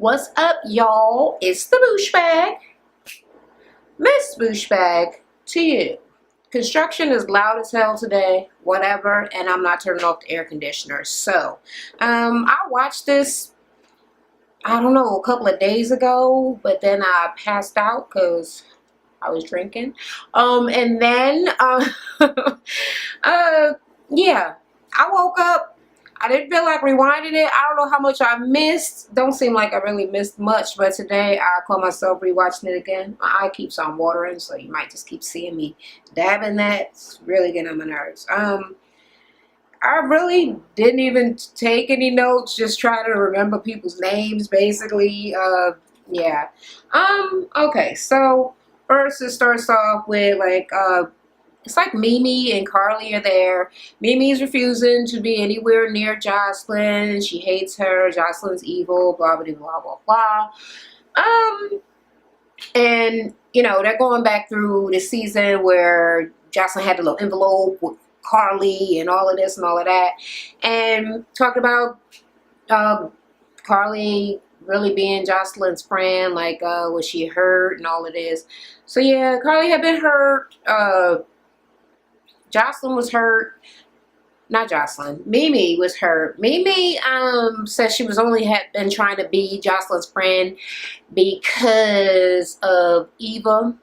What's up, y'all? It's the Boosh Bag. Miss Boosh Bag to you. Construction is loud as hell today, whatever, and I'm not turning off the air conditioner. So, I watched this, I don't know, a couple of days ago, but then I passed out because I was drinking. And then, yeah, I woke up. I didn't feel like rewinding it. I don't know how much I missed. Don't seem like I really missed much, but today I caught myself rewatching it again. My eye keeps on watering, so you might just keep seeing me dabbing that. It's really getting on my nerves. I really didn't even take any notes, just trying to remember people's names, basically. Yeah. Okay, so first it starts off with it's like Mimi and Carly are there. Mimi's refusing to be anywhere near Jocelyn. She hates her. Jocelyn's evil, blah, blah, blah, blah, blah. And, you know, they're going back through the season where Jocelyn had a little envelope with Carly and all of this and all of that. And talked about Carly really being Jocelyn's friend, was she hurt and all of this. So, yeah, Carly had been hurt. Jocelyn was hurt. Not Jocelyn. Mimi was hurt. Mimi said she was had been trying to be Jocelyn's friend because of Eva.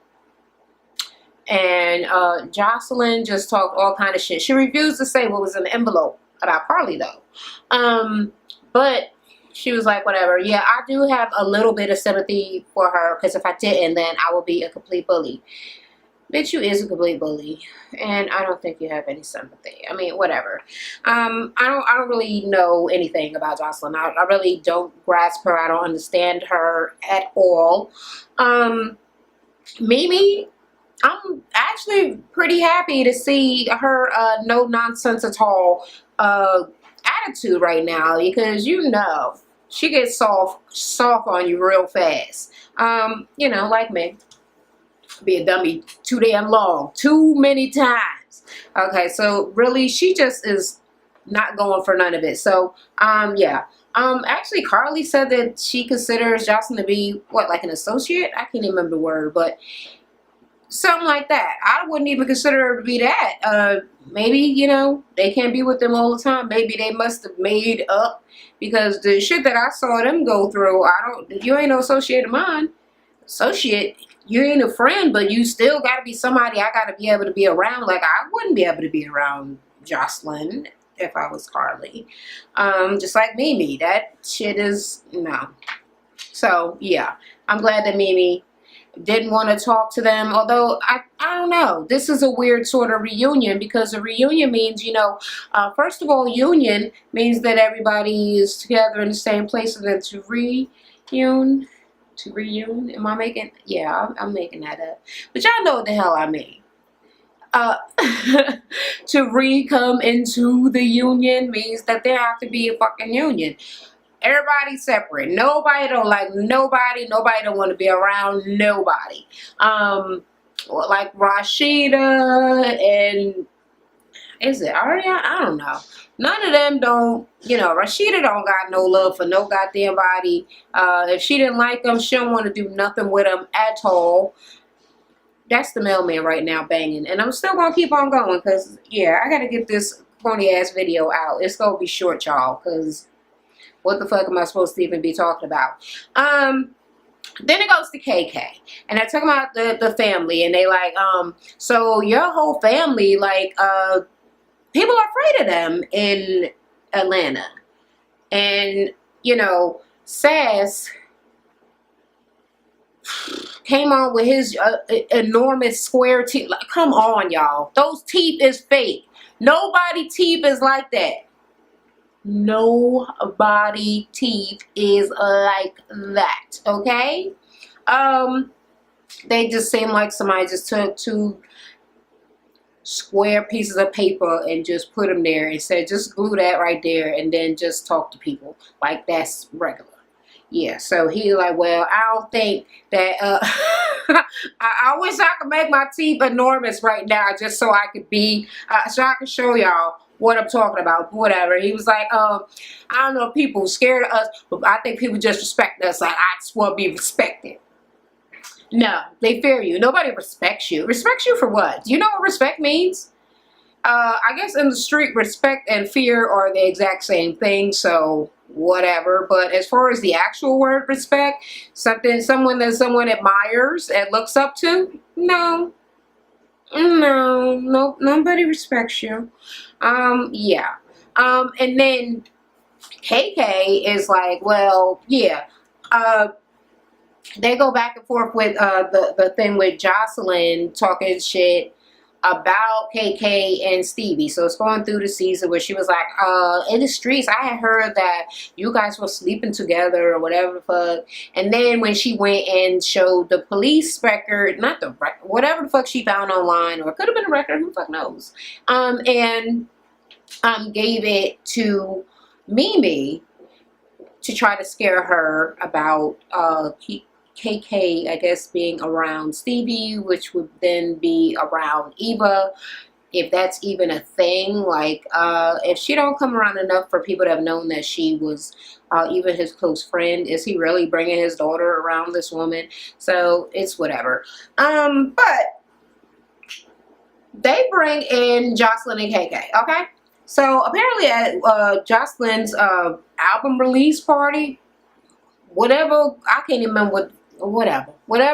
And Jocelyn just talked all kind of shit. She refused to say what was in the envelope about Carly though. But she was like, whatever. Yeah, I do have a little bit of sympathy for her because if I didn't, then I would be a complete bully. Bitch, you is a complete bully, and I don't think you have any sympathy. I mean, whatever. I don't really know anything about Jocelyn. I really don't grasp her. I don't understand her at all. Mimi, I'm actually pretty happy to see her no nonsense at all attitude right now, because you know she gets soft on you real fast. You know, like me. Be a dummy too damn long, too many times. Okay, so really she just is not going for none of it. So yeah, actually Carly said that she considers Jocelyn to be like an associate. I can't even remember the word, but something like that. I wouldn't even consider her to be that. Maybe, you know, they can't be with them all the time. Maybe they must have made up, because the shit that I saw them go through, you ain't no associate of mine. Associate, you ain't a friend, but you still got to be somebody I got to be able to be around. Like, I wouldn't be able to be around Jocelyn if I was Carly. Just like Mimi. That shit is, no. So, yeah. I'm glad that Mimi didn't want to talk to them. Although, I don't know. This is a weird sort of reunion, because a reunion means, you know, first of all, union means that everybody is together in the same place, and then to reunion. To reunion? Am I making? Yeah, I'm making that up. But y'all know what the hell I mean. To re-come into the union means that there have to be a fucking union. Everybody's separate. Nobody don't like nobody. Nobody don't want to be around nobody. Like Rashida and... Is it Aria? I don't know. None of them don't, you know, Rashida don't got no love for no goddamn body. If she didn't like them, she don't want to do nothing with them at all. That's the mailman right now banging. And I'm still going to keep on going because, yeah, I got to get this corny ass video out. It's going to be short, y'all, because what the fuck am I supposed to even be talking about? Then it goes to KK, and they're talking about the family, and they like, so your whole family, like, people are afraid of them in Atlanta. And, you know, Sass came on with his enormous square teeth. Like, come on, y'all. Those teeth is fake. Nobody teeth is like that. Nobody teeth is like that, okay? They just seem like somebody just took two square pieces of paper and just put them there and said, just glue that right there and then just talk to people like that's regular. Yeah, so he like, well, I don't think that I wish I could make my teeth enormous right now just so I could be so I could show y'all what I'm talking about. Whatever. He was like, I don't know, people scared of us, but I think people just respect us. Like, I just want to be respected. No, they fear you. Nobody respects you. Respects you for what? Do you know what respect means? I guess in the street, respect and fear are the exact same thing, so whatever. But as far as the actual word respect, someone that someone admires and looks up to, no. No, nobody respects you. Yeah. And then KK is like, well, yeah. They go back and forth with the thing with Jocelyn talking shit about KK and Stevie. So it's going through the season where she was like, in the streets, I had heard that you guys were sleeping together or whatever the fuck. And then when she went and showed the police record, not the record, whatever the fuck she found online, or it could have been a record, who the fuck knows, and gave it to Mimi to try to scare her about KK, I guess, being around Stevie, which would then be around Eva, if that's even a thing. Like, if she don't come around enough for people to have known that she was even his close friend, is he really bringing his daughter around this woman? So it's whatever. But they bring in Jocelyn and KK, okay? So apparently at Jocelyn's album release party, whatever, I can't even remember whatever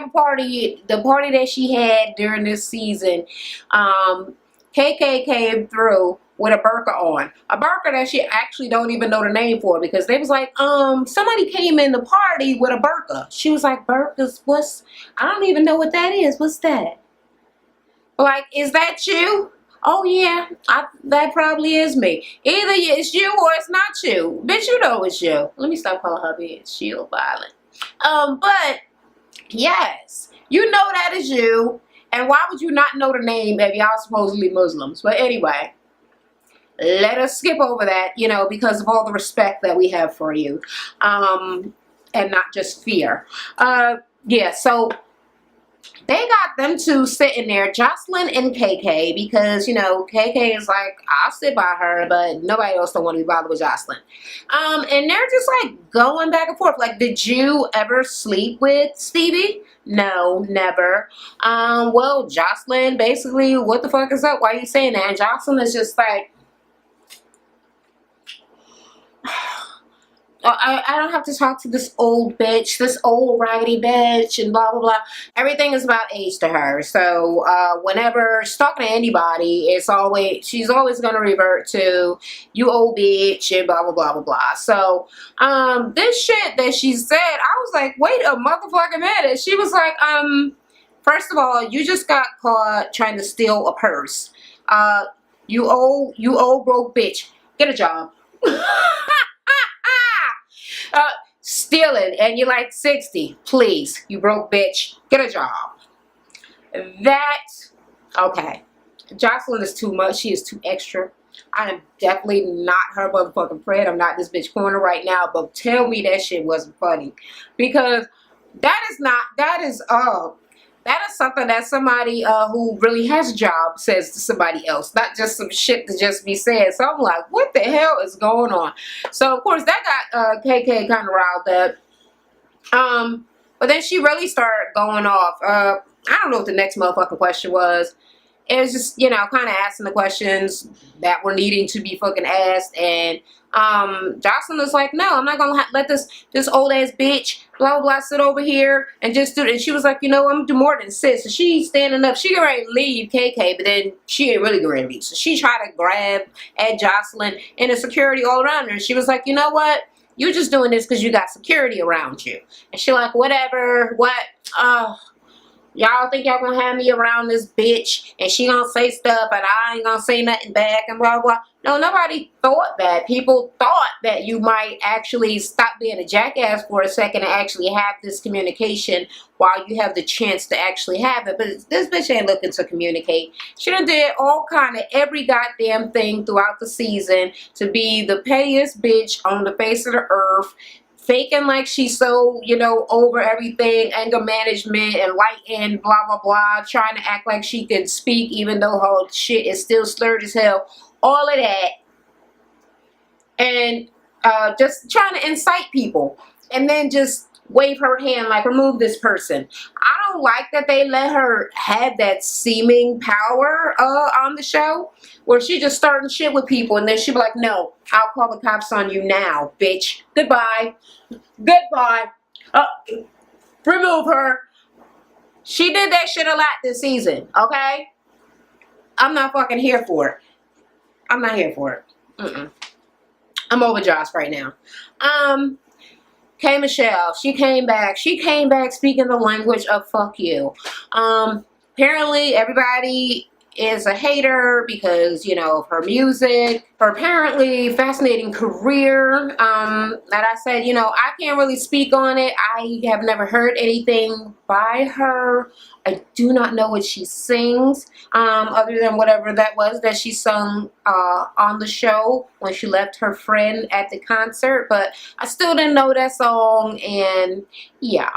party, the party that she had during this season, KK came through with a burqa on. A burqa that she actually don't even know the name for, because they was like, somebody came in the party with a burqa. She was like, burqas, I don't even know what that is. What's that? Like, is that you? Oh yeah, that probably is me. Either it's you or it's not you. Bitch, you know it's you. Let me stop calling her bitch. She's violent. But yes, you know that is you. And why would you not know the name if y'all supposedly Muslims? But anyway, let us skip over that, you know, because of all the respect that we have for you. And not just fear. Yeah, so they got them two sitting there, Jocelyn and KK, because, you know, KK is like, I'll sit by her, but nobody else don't want to be bothered with Jocelyn. And they're just like going back and forth. Like, did you ever sleep with Stevie? No, never. Well, Jocelyn, basically, what the fuck is up? Why are you saying that? And Jocelyn is just like, I don't have to talk to this old bitch, this old raggedy bitch, and blah, blah, blah. Everything is about age to her. So whenever she's talking to anybody, she's always going to revert to, you old bitch, and blah, blah, blah, blah, blah. So this shit that she said, I was like, wait a motherfucking minute. She was like, first of all, you just got caught trying to steal a purse. You old broke bitch. Get a job. Stealing, and you're like 60. Please, you broke bitch. Get a job. Okay. Jocelyn is too much. She is too extra. I am definitely not her motherfucking friend. I'm not this bitch corner right now, but tell me that shit wasn't funny. Because that is something that somebody who really has a job says to somebody else, not just some shit to just be said. So I'm like, what the hell is going on? So of course that got KK kind of riled up. But then she really started going off. I don't know what the next motherfucking question was. It was just, you know, kind of asking the questions that were needing to be fucking asked. And Jocelyn was like, no, I'm not going to let this old ass bitch, blah, blah, blah, sit over here and just do it. And she was like, you know, I'm going to do more than sit. So she's standing up. She getting ready to leave KK, but then she ain't really getting ready to leave. So she tried to grab at Jocelyn and the security all around her. And she was like, you know what? You're just doing this because you got security around you. And she like, whatever, what? Y'all think y'all gonna have me around this bitch and she gonna say stuff and I ain't gonna say nothing back and blah, blah. No, nobody thought that. People thought that you might actually stop being a jackass for a second and actually have this communication while you have the chance to actually have it. But this bitch ain't looking to communicate. She done did all kind of every goddamn thing throughout the season to be the pettiest bitch on the face of the earth. Faking like she's so, you know, over everything, anger management and light and blah, blah, blah. Trying to act like she can speak even though her shit is still slurred as hell. all of that, and just trying to incite people, and then just wave her hand like, remove this person. I don't like that they let her have that seeming power on the show, where she just starting shit with people, and then she be like, no, I'll call the cops on you now, bitch. Goodbye. Goodbye. Remove her. She did that shit a lot this season, okay? I'm not fucking here for it. I'm not here for it. I'm over Joss right now. K. Michelle, she came back. She came back speaking the language of fuck you. Apparently everybody is a hater because, you know, of her music, her apparently fascinating career. That I said, you know, I can't really speak on it. I have never heard anything by her. I do not know what she sings, other than whatever that was that she sung on the show when she left her friend at the concert. But I still didn't know that song, and yeah.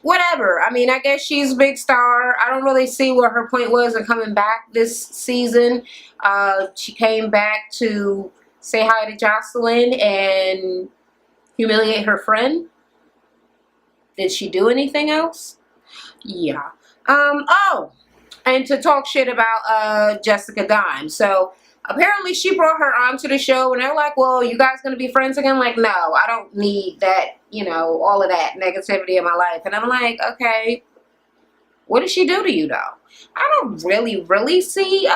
Whatever. I mean, I guess she's a big star. I don't really see what her point was in coming back this season. She came back to say hi to Jocelyn and humiliate her friend. Did she do anything else? Yeah. Oh, and to talk shit about Jessica Dime. So apparently she brought her onto the show, and they're like, well, you guys gonna be friends again? Like, no, I don't need that, you know, all of that negativity in my life. And I'm like, okay, what did she do to you, though? I don't really see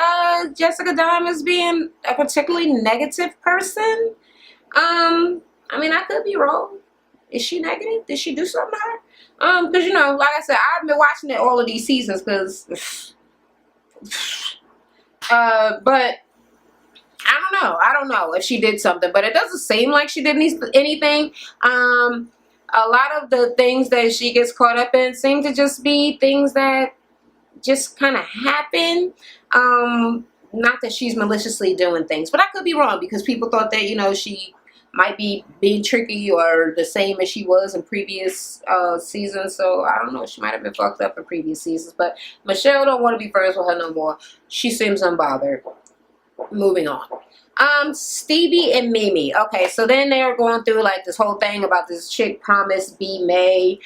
Jessica Dime as being a particularly negative person. I mean, I could be wrong. Is she negative? Did she do something to her? Because, you know, like I said, I've been watching it all of these seasons because, but I don't know if she did something, but it doesn't seem like she did anything. A lot of the things that she gets caught up in seem to just be things that just kind of happen. Not that she's maliciously doing things, but I could be wrong because people thought that, you know, she might be being tricky or the same as she was in previous seasons. So I don't know. She might have been fucked up in previous seasons. But Michelle don't want to be friends with her no more. She seems unbothered. Moving on. Stevie and Mimi. Okay, so then they're going through like this whole thing about this chick promised B May.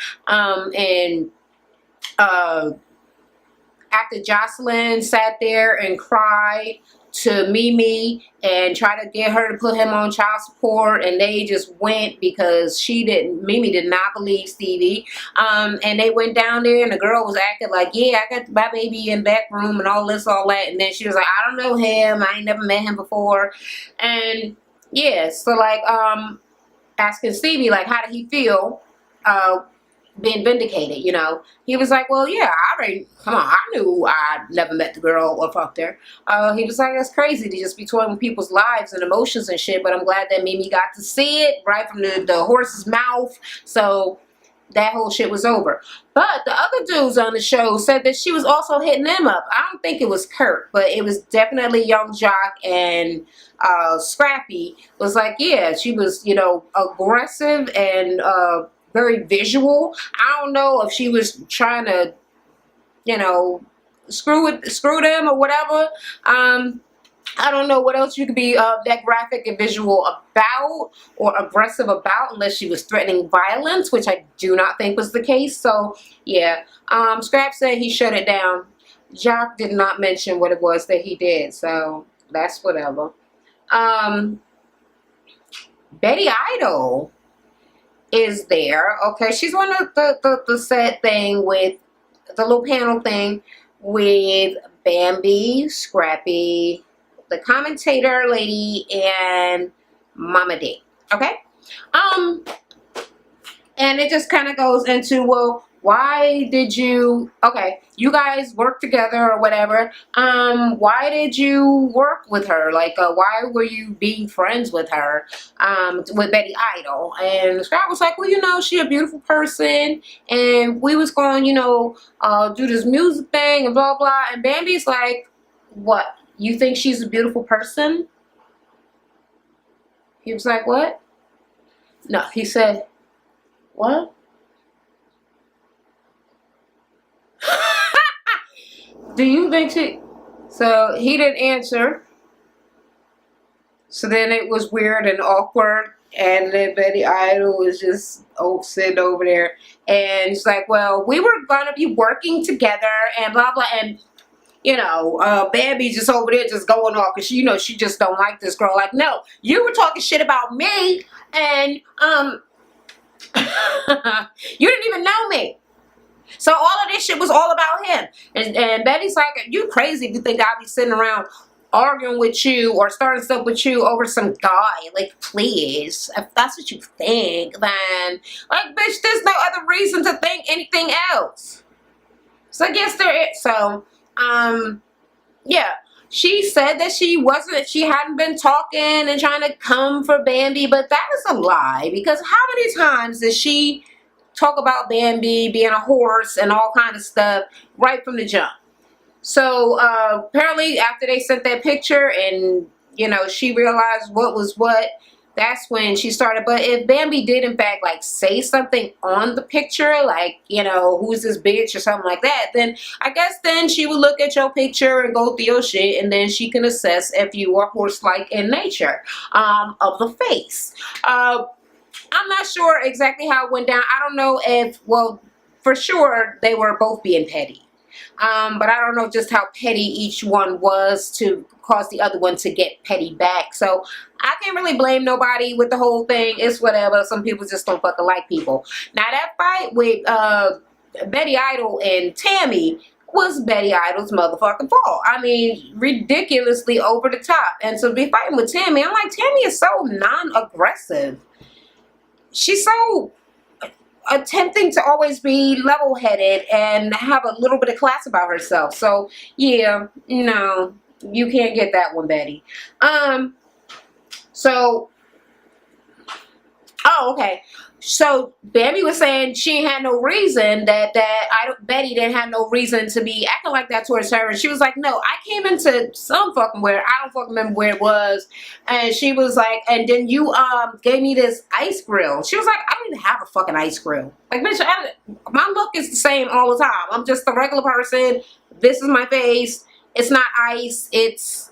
After Jocelyn sat there and cried to Mimi and tried to get her to put him on child support, and they just went because Mimi did not believe Stevie. And they went down there, and the girl was acting like, yeah, I got my baby in back room and all this, all that. And then she was like, I don't know him. I ain't never met him before. And yeah, so like asking Stevie, like, how did he feel being vindicated, you know? He was like, well, yeah, I knew I never met the girl or fucked her. He was like, that's crazy to just be toying with people's lives and emotions and shit, but I'm glad that Mimi got to see it right from the horse's mouth, so that whole shit was over. But the other dudes on the show said that she was also hitting them up. I don't think it was Kurt, but it was definitely Young Jock and Scrappy was like, yeah, she was, you know, aggressive and very visual. I don't know if she was trying to, you know, screw them or whatever. I don't know what else you could be that graphic and visual about or aggressive about, unless she was threatening violence, which I do not think was the case. So yeah, Scrap said he shut it down. Jock did not mention what it was that he did, so that's whatever. Betty Idol is there. Okay, she's on the set thing with the little panel thing with Bambi, Scrappy, the commentator lady, and Mama D. Okay, and it just kind of goes into, well, why did you, okay, you guys work together or whatever, why did you work with her? Like, why were you being friends with her, with Betty Idol? And Scott was like, well, you know, she a beautiful person, and we was going, you know, do this music thing and blah, blah. And Bambi's like, what? You think she's a beautiful person? He was like, what? No, he said, what? Do you think she... So he didn't answer. So then it was weird and awkward. And then Betty Idol was just sitting over there. And she's like, well, we were going to be working together and blah, blah. And, Bambi just over there just going off because, she just don't like this girl. Like, no, you were talking shit about me. And you didn't even know me. So all of this shit was all about him. And Betty's like, you crazy if you think I'll be sitting around arguing with you or starting stuff with you over some guy. Like, please, if that's what you think, then, like, bitch, there's no other reason to think anything else. So I guess there is. So, yeah. She said that she hadn't been talking and trying to come for Bambi, but that is a lie, because how many times does she talk about Bambi being a horse and all kind of stuff right from the jump? So apparently after they sent that picture and, she realized what was what, that's when she started. But if Bambi did in fact like say something on the picture, like, who's this bitch or something like that, then I guess then she would look at your picture and go through your shit, and then she can assess if you are horse-like in nature of the face. I'm not sure exactly how it went down. I don't know if, well, for sure they were both being petty. But I don't know just how petty each one was to cause the other one to get petty back. So I can't really blame nobody with the whole thing. It's whatever. Some people just don't fucking like people. Now that fight with Betty Idol and Tammy was Betty Idol's motherfucking fault. I mean, ridiculously over the top. And to be fighting with Tammy, I'm like, Tammy is so non-aggressive. She's so attempting to always be level-headed and have a little bit of class about herself. So yeah, no, you can't get that one, Betty. Okay. So Bambi was saying she ain't had no reason Betty didn't have no reason to be acting like that towards her. And she was like, no, I came into some fucking where, I don't fucking remember where it was. And she was like, and then you gave me this ice grill. She was like, I don't even have a fucking ice grill. Like, bitch, my look is the same all the time. I'm just a regular person. This is my face. It's not ice. It's...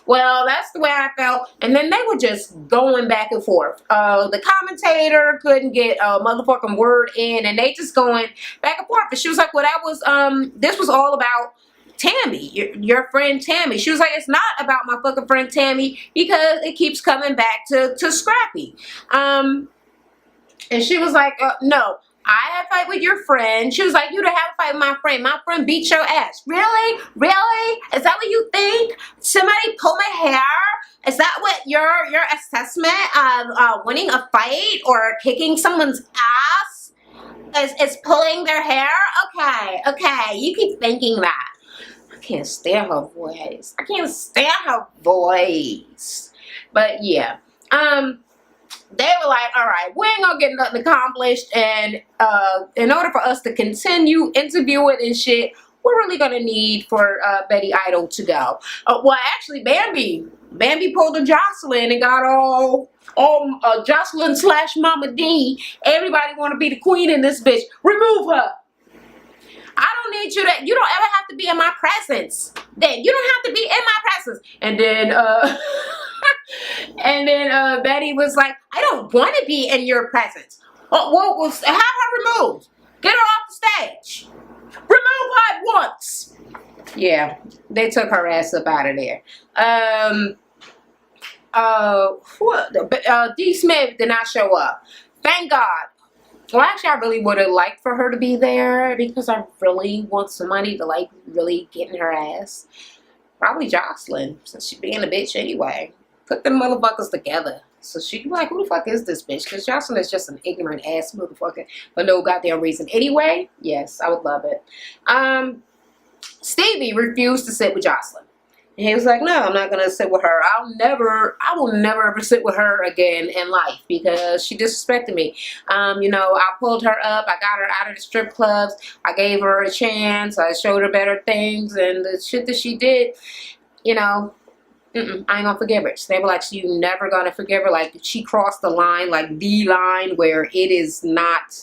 Well, that's the way I felt. And then they were just going back and forth. The commentator couldn't get a motherfucking word in, and they just going back and forth. And she was like, well, that was, this was all about Tammy, your friend Tammy. She was like, it's not about my fucking friend Tammy, because it keeps coming back to Scrappy. And she was like, no. I had a fight with your friend. She was like, you didn't have a fight with my friend. My friend beat your ass. Really? Really? Is that what you think? Somebody pull my hair? Is that what your assessment of winning a fight or kicking someone's ass is pulling their hair? Okay. You keep thinking that. I can't stand her voice. But yeah. They were like, all right, we ain't gonna get nothing accomplished, and in order for us to continue interviewing and shit, we're really gonna need for Betty Idol to go. Well, actually, Bambi pulled a Jocelyn and got all Jocelyn / Mama D. Everybody want to be the queen in this bitch. Remove her. I don't need you you don't ever have to be in my presence. Then you don't have to be in my presence. And then Betty was like, I don't want to be in your presence. Well, have her removed. Get her off the stage. Remove her at once. Yeah, they took her ass up out of there. D. Smith did not show up. Thank God. Well, actually, I really would have liked for her to be there, because I really want somebody to, like, really get in her ass. Probably Jocelyn, since she being a bitch anyway. Put them motherfuckers together. So she'd be like, who the fuck is this bitch? Because Jocelyn is just an ignorant ass motherfucker for no goddamn reason. Anyway, yes, I would love it. Stevie refused to sit with Jocelyn. And he was like, no, I'm not going to sit with her. I will never ever sit with her again in life, because she disrespected me. I pulled her up. I got her out of the strip clubs. I gave her a chance. I showed her better things. And the shit that she did, I ain't gonna forgive her. So they were like, so you never gonna forgive her? Like, she crossed the line, like the line where it is not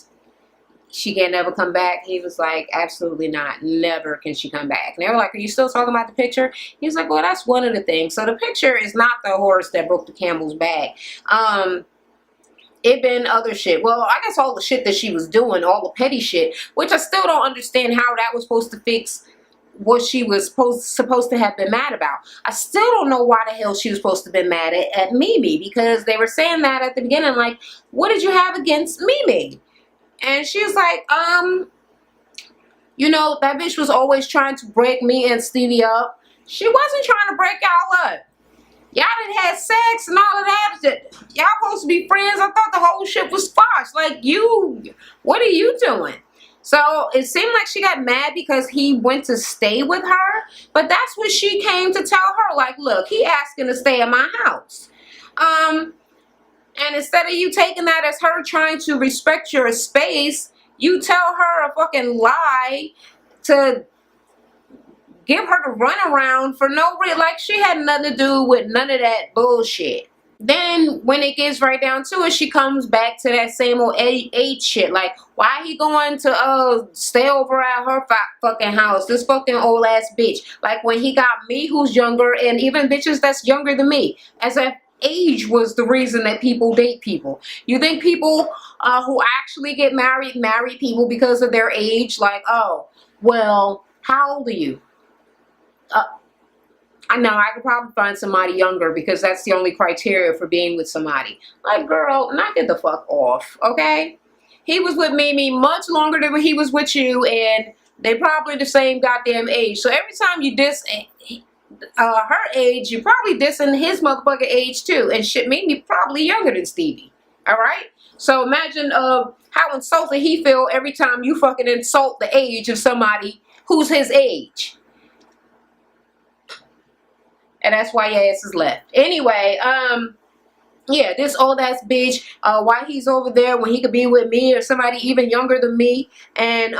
she can never come back. He was like, absolutely not. Never can she come back. And they were like, are you still talking about the picture? He's like, well, that's one of the things. So the picture is not the horse that broke the camel's back. It been other shit. Well, I guess all the shit that she was doing, all the petty shit, which I still don't understand how that was supposed to fix what she was supposed to have been mad about. I still don't know why the hell she was supposed to have been mad at Mimi, because they were saying that at the beginning, like, what did you have against Mimi? And she was like, you know, that bitch was always trying to break me and Stevie up. She wasn't trying to break y'all up. Y'all done had sex and all of that. Y'all supposed to be friends. I thought the whole shit was farce. Like, what are you doing? So it seemed like she got mad because he went to stay with her. But that's what she came to tell her. Like, look, he asking to stay at my house. And instead of you taking that as her trying to respect your space, you tell her a fucking lie to give her the runaround for no reason. Like, she had nothing to do with none of that bullshit. Then when it gets right down to it, she comes back to that same old age shit. Like, why he going to stay over at her fucking house? This fucking old ass bitch. Like, when he got me, who's younger, and even bitches that's younger than me. As if age was the reason that people date people. You think people who actually get marry people because of their age? Like, oh, well, how old are you? I know I could probably find somebody younger because that's the only criteria for being with somebody. Like, girl, knock it the fuck off, okay? He was with Mimi much longer than he was with you, and they probably the same goddamn age. So every time you diss her age, you're probably dissing his motherfucking age too. And shit, Mimi probably younger than Stevie, all right? So imagine how insulted he feel every time you fucking insult the age of somebody who's his age. And that's why your ass is left. Anyway, yeah, this old ass bitch, why he's over there when he could be with me or somebody even younger than me. And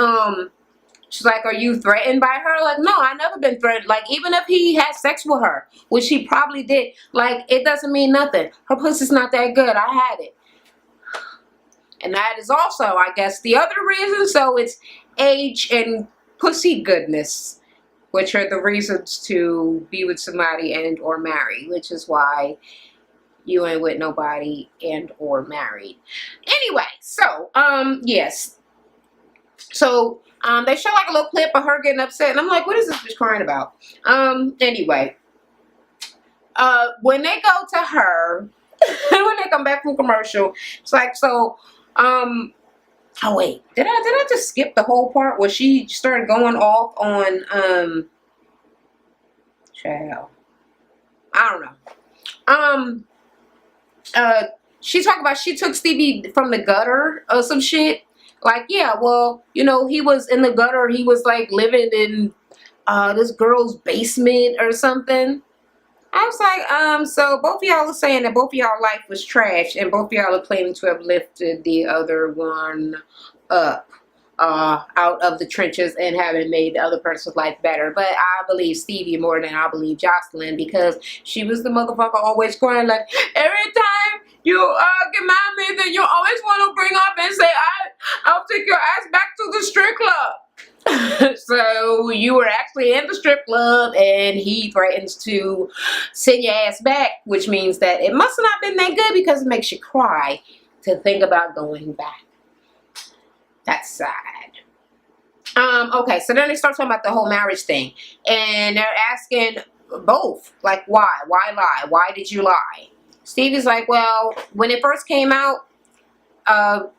she's like, are you threatened by her? Like, no, I never been threatened. Like, even if he had sex with her, which he probably did, like, it doesn't mean nothing. Her pussy's not that good. I had it. And that is also, I guess, the other reason. So it's age and pussy goodness, which are the reasons to be with somebody and or marry, which is why you ain't with nobody and or married. Anyway, so, yes. So, they show like a little clip of her getting upset, and I'm like, what is this bitch crying about? Anyway, when they go to her, when they come back from commercial, it's like, so, oh wait, did I just skip the whole part where she started going off on child? I don't know. She talked about she took Stevie from the gutter or some shit. Like, yeah, well, you know, he was in the gutter. He was like living in this girl's basement or something. I was like, so both of y'all are saying that both of y'all life was trash, and both of y'all are claiming to have lifted the other one up out of the trenches and having made the other person's life better. But I believe Stevie more than I believe Jocelyn, because she was the motherfucker always crying like, every time you get mad at me, then you always want to bring up and say, I'll take your ass back to the strip club. So you were actually in the strip club and he threatens to send your ass back, which means that it must have not been that good, because it makes you cry to think about going back. That's sad. Okay, so then they start talking about the whole marriage thing, and they're asking both, like, why lie? Why did you lie? Stevie's like, well, when it first came out,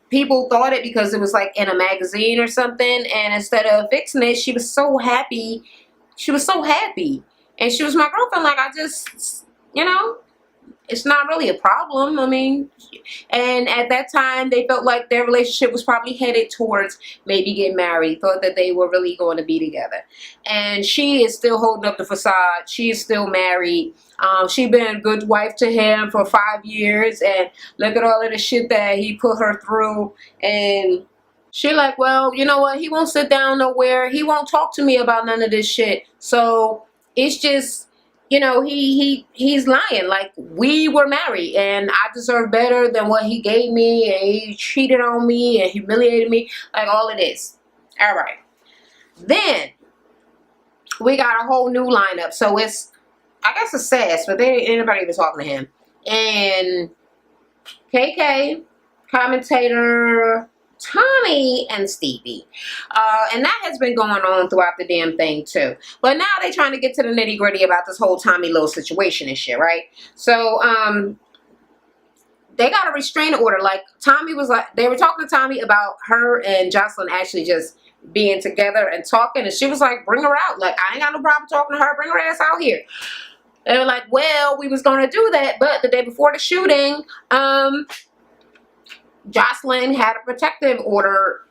people thought it because it was like in a magazine or something, and instead of fixing it, she was so happy. She was so happy, and she was my girlfriend. Like, I just, you know, it's not really a problem. I mean, and at that time, they felt like their relationship was probably headed towards maybe getting married. Thought that they were really going to be together. And she is still holding up the facade. She is still married. She been a good wife to him for 5 years. And look at all of the shit that he put her through. And she like, well, you know what? He won't sit down nowhere. He won't talk to me about none of this shit. So it's just you know, he's lying. Like, we were married and I deserve better than what he gave me, and he cheated on me and humiliated me, like all of this. All right. Then we got a whole new lineup. So it's, I guess it's Sass, but they ain't anybody even talking to him. And KK, commentator, Tommy, and Stevie. And that has been going on throughout the damn thing too. But now they trying to get to the nitty gritty about this whole Tommy little situation and shit, right? So they got a restraining order. Like, Tommy was like, they were talking to Tommy about her and Jocelyn actually just being together and talking, and she was like, bring her out. Like, I ain't got no problem talking to her, bring her ass out here. They were like, well, we was gonna do that, but the day before the shooting, Jocelyn had a protective order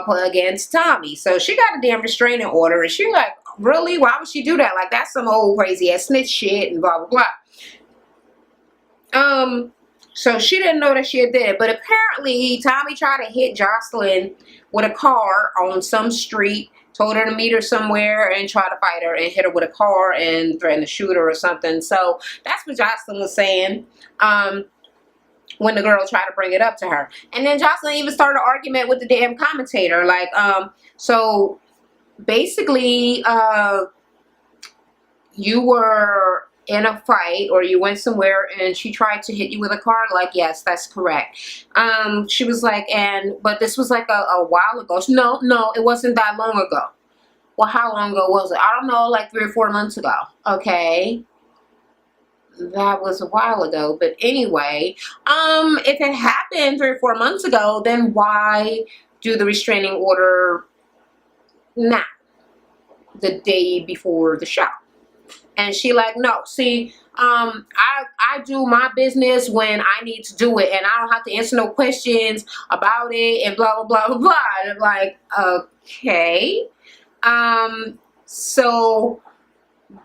against Tommy. So she got a damn restraining order, and she like, really? Why would she do that? Like, that's some old crazy ass snitch shit and blah blah blah. So she didn't know that she had did it, but apparently Tommy tried to hit Jocelyn with a car on some street, told her to meet her somewhere and try to fight her and hit her with a car and threatened to shoot her or something. So that's what Jocelyn was saying when the girl tried to bring it up to her. And then Jocelyn even started an argument with the damn commentator. Like, so basically, you were in a fight or you went somewhere and she tried to hit you with a car. Like, yes, that's correct. She was like, but this was like a while ago. No, it wasn't that long ago. Well, how long ago was it? I don't know, like 3 or 4 months ago. Okay, that was a while ago. But anyway, if it happened 3 or 4 months ago, then why do the restraining order now, the day before the show? And she like, no, see, I do my business when I need to do it, and I don't have to answer no questions about it and blah, blah, blah, blah, blah. And I'm like, okay. So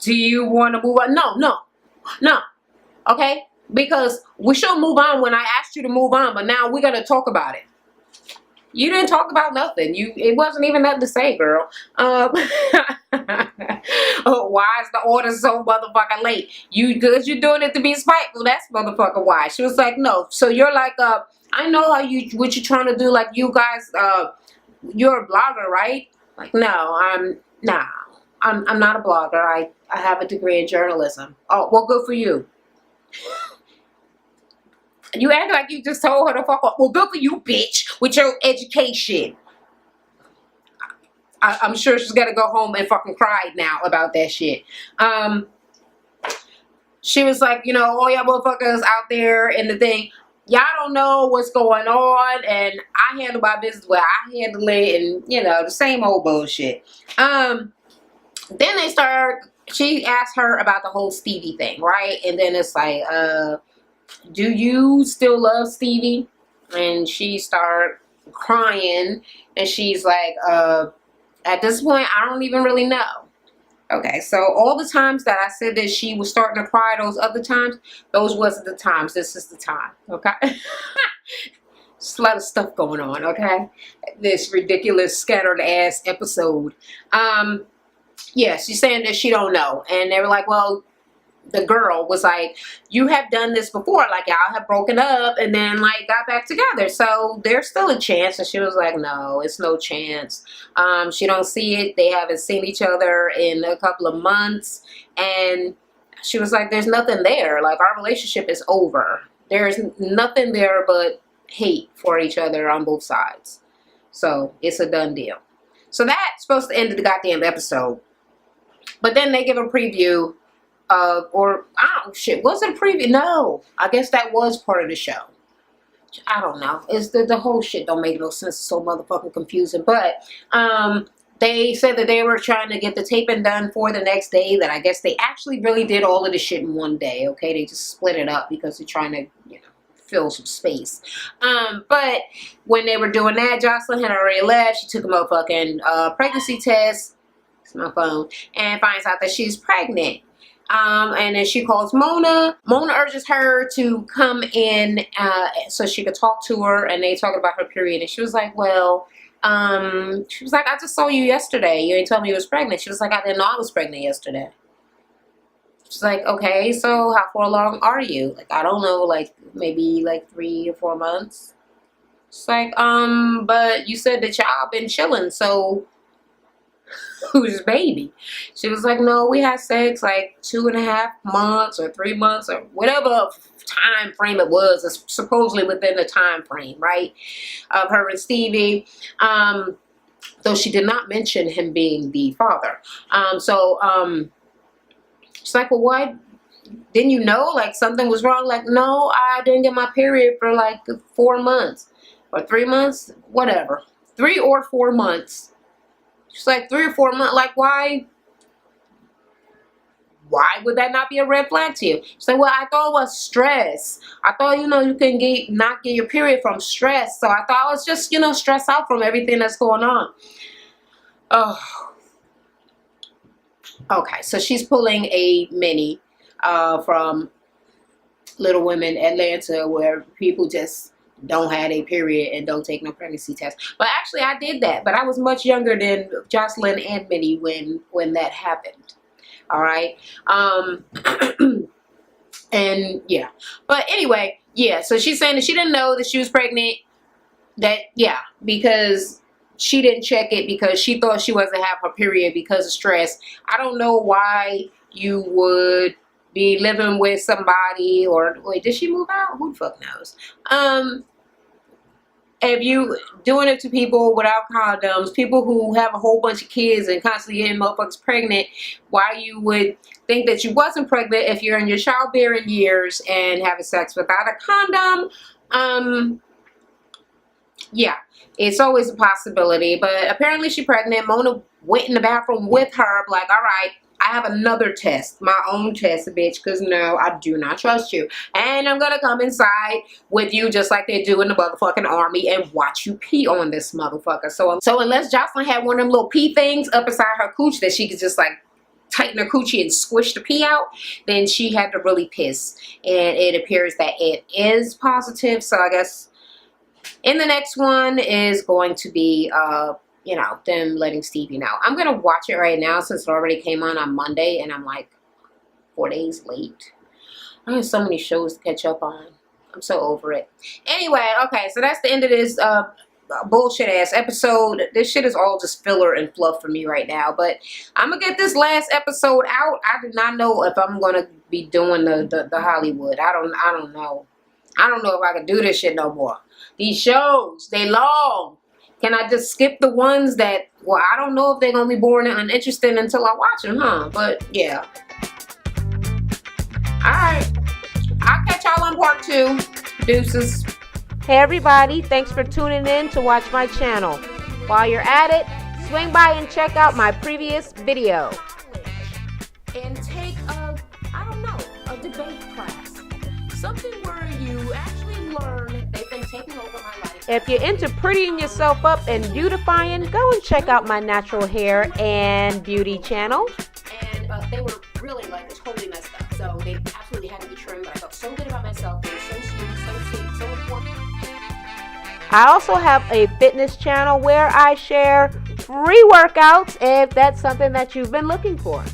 do you want to move on? No. Okay? Because we should move on when I asked you to move on, but now we're going to talk about it. You didn't talk about nothing. It wasn't even nothing to say, girl. Oh, why is the order so motherfucking late? Because you're doing it to be spiteful. That's motherfucking why. She was like, no. So you're like, I know what you're trying to do. Like, you guys, you're a blogger, right? Like, no, I'm not a blogger. I have a degree in journalism. Oh, well, good for you. You act like you just told her to fuck off. Well, good for you, bitch, with your education. I'm sure she's gonna go home and fucking cry now about that shit. She was like, you know, all y'all motherfuckers out there in the thing, y'all don't know what's going on, and I handle my business where I handle it, and, you know, the same old bullshit. Then she asked her about the whole Stevie thing, right? And then it's like, do you still love Stevie? And she started crying, and she's like, at this point, I don't even really know. Okay, so all the times that I said that she was starting to cry those other times, those wasn't the times. This is the time, okay? Just a lot of stuff going on, okay? This ridiculous scattered ass episode. Yeah, she's saying that she don't know. And they were like, well, the girl was like, you have done this before, like y'all have broken up and then like got back together, so there's still a chance. And she was like, no, it's no chance. She don't see it. They haven't seen each other in a couple of months, and she was like, there's nothing there. Like, our relationship is over. There's nothing there but hate for each other on both sides, so it's a done deal. So that's supposed to end the goddamn episode, but then they give a preview was it a preview? No, I guess that was part of the show. I don't know. It's the whole shit don't make no sense. It's so motherfucking confusing. But they said that they were trying to get the taping done for the next day. That I guess they actually really did all of the shit in one day. Okay, they just split it up because they're trying to, you know, fill some space. But when they were doing that, Jocelyn had already left. She took a motherfucking pregnancy test. It's my phone, and finds out that she's pregnant. And then she calls Mona. Mona urges her to come in so she could talk to her, and they talking about her period. And she was like, well, she was like, I just saw you yesterday. You ain't told me you was pregnant. She was like, I didn't know I was pregnant yesterday. She's like, okay, so how far along are you? Like, I don't know, like maybe like 3 or 4 months. It's like, but you said that y'all been chilling, so who's baby? She was like, no, we had sex like 2.5 months or 3 months or whatever time frame it was. It's supposedly within the time frame, right, of her and Stevie. Though she did not mention him being the father. She's like, well, what? Didn't you know like something was wrong? Like, no, I didn't get my period for like 4 months or 3 months, whatever, 3 or 4 months. She's like, 3 or 4 months. Like, why would that not be a red flag to you? She's like, well, I thought it was stress. I thought, you know, you can not get your period from stress. So I thought I was just, you know, stressed out from everything that's going on. Oh, okay. So she's pulling a mini from Little Women, Atlanta, where people just don't have a period and don't take no pregnancy test. But actually, I did that. But I was much younger than Jocelyn and Minnie when that happened. All right. And yeah. But anyway, yeah. So she's saying that she didn't know that she was pregnant. That, yeah, because she didn't check it because she thought she wasn't having her period because of stress. I don't know why you would be living with somebody, or wait, did she move out? Who the fuck knows? If you doing it to people without condoms, people who have a whole bunch of kids and constantly getting motherfuckers pregnant, why you would think that you wasn't pregnant if you're in your childbearing years and having sex without a condom? Yeah, it's always a possibility. But apparently she's pregnant. Mona went in the bathroom with her, like, all right, I have another test, my own test, bitch, because no, I do not trust you. And I'm going to come inside with you just like they do in the motherfucking army and watch you pee on this motherfucker. So unless Jocelyn had one of them little pee things up inside her cooch that she could just like tighten her coochie and squish the pee out, then she had to really piss. And it appears that it is positive. So I guess in the next one is going to be you know, them letting Stevie know. I'm going to watch it right now since it already came on Monday and I'm like 4 days late. I have so many shows to catch up on. I'm so over it. Anyway, okay, so that's the end of this bullshit ass episode. This shit is all just filler and fluff for me right now, but I'm going to get this last episode out. I do not know if I'm going to be doing the Hollywood. I don't know. I don't know if I can do this shit no more. These shows, they long. Can I just skip the ones that, well, I don't know if they're going to be boring and uninteresting until I watch them, huh? But, yeah. Alright. I'll catch y'all on part 2. Deuces. Hey, everybody. Thanks for tuning in to watch my channel. While you're at it, swing by and check out my previous video. And take a debate class. Something where you actually learn they've been taking over my life. If you're into prettying yourself up and beautifying, go and check out my natural hair and beauty channel. And they were really like totally messed up. So they absolutely had to be trimmed. But I felt so good about myself. They were so smooth, so sweet, so important. I also have a fitness channel where I share free workouts if that's something that you've been looking for.